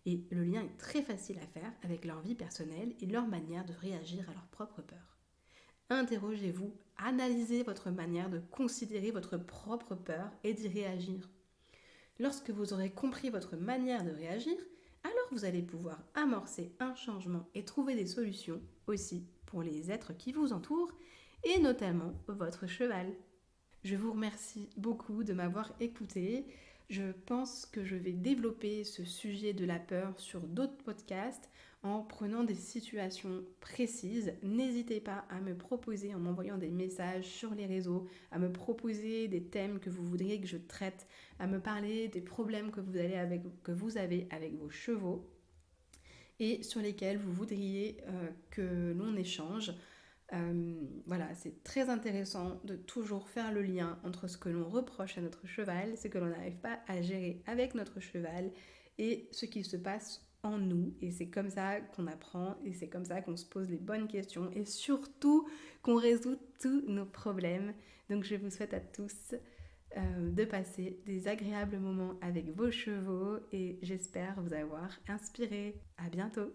Et le lien est très facile à faire avec leur vie personnelle et leur manière de réagir à leur propre peur. Interrogez-vous, analysez votre manière de considérer votre propre peur et d'y réagir. Lorsque vous aurez compris votre manière de réagir, alors vous allez pouvoir amorcer un changement et trouver des solutions aussi pour les êtres qui vous entourent et notamment votre cheval. Je vous remercie beaucoup de m'avoir écouté. Je pense que je vais développer ce sujet de la peur sur d'autres podcasts en prenant des situations précises. N'hésitez pas à me proposer en m'envoyant des messages sur les réseaux, à me proposer des thèmes que vous voudriez que je traite, à me parler des problèmes que vous avez avec vos chevaux et sur lesquels vous voudriez que l'on échange. Voilà, c'est très intéressant de toujours faire le lien entre ce que l'on reproche à notre cheval, ce que l'on n'arrive pas à gérer avec notre cheval et ce qui se passe en nous. Et c'est comme ça qu'on apprend et c'est comme ça qu'on se pose les bonnes questions et surtout qu'on résout tous nos problèmes. Donc je vous souhaite à tous de passer des agréables moments avec vos chevaux et j'espère vous avoir inspiré. À bientôt!